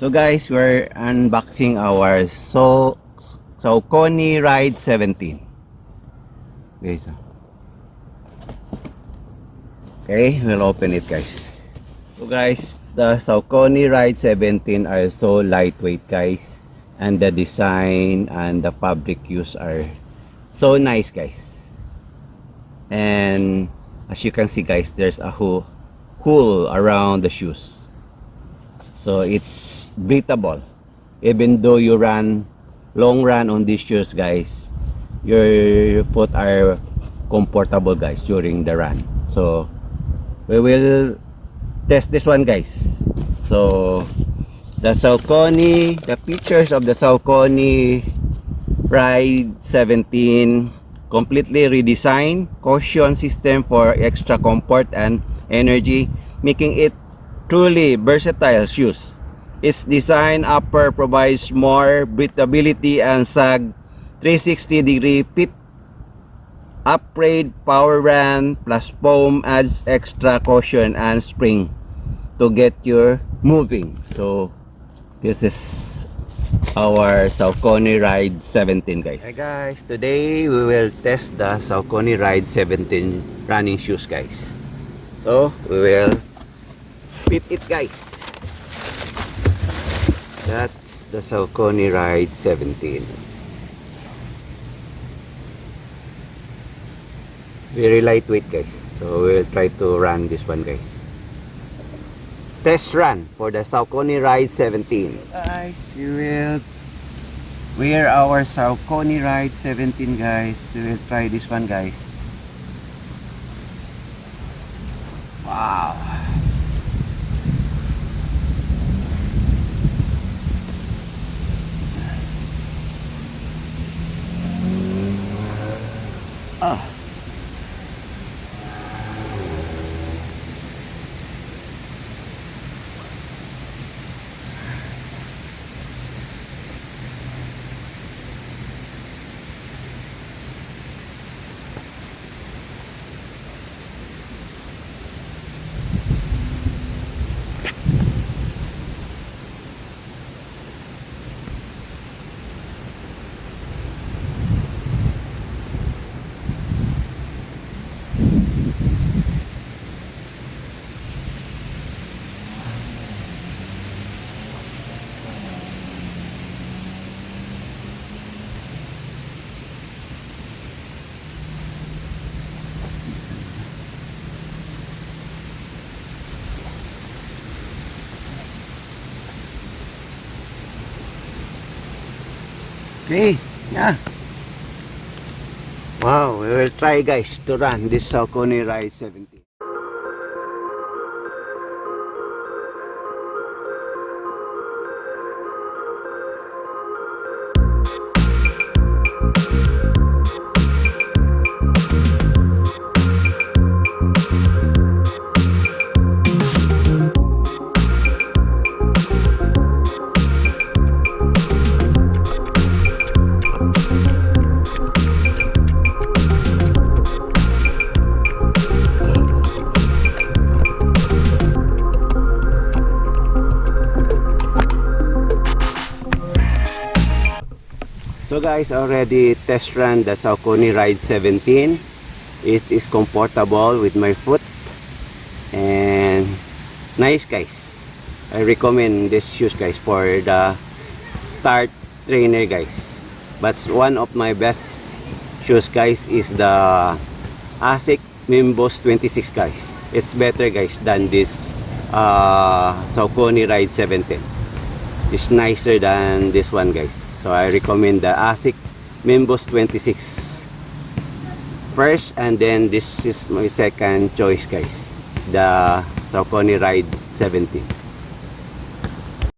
So guys, we're unboxing our Saucony Ride 17. Guys, okay, we'll open it guys. So guys, the Saucony Ride 17 are so lightweight guys, and the design and the fabric use are so nice guys. And as you can see guys, there's a hole around the shoes. So it's breathable. Even though you run long run on these shoes guys, your foot are comfortable guys during the run. So we will test this one guys. So the Saucony, the features of the Saucony Ride 17, completely redesigned cushion system for extra comfort and energy, making it truly versatile shoes. Its design upper provides more breathability and sag 360-degree fit. Upgrade power band plus foam adds extra cushion and spring to get you moving. So this is our Saucony Ride 17 guys. Hi guys, today we will test the Saucony Ride 17 running shoes guys. So we will fit it guys. That's the Saucony Ride 17. Very lightweight guys. So we'll try to run this one guys. Test run for the Saucony Ride 17. Guys, we will wear our Saucony Ride 17 guys. We will try this one guys. Wow. Ah. Okay, yeah. Wow, we will try guys to run this Saucony Ride 17. So guys, already test run the Saucony Ride 17. It is comfortable with my foot and nice guys. I recommend this shoes guys for the start trainer guys. But one of my best shoes guys is the Asics Nimbus 26 guys. It's better guys than this Saucony Ride 17. It's nicer than this one guys. So I recommend the Asics Nimbus 26 first, and then this is my second choice guys, the Saucony Ride 17.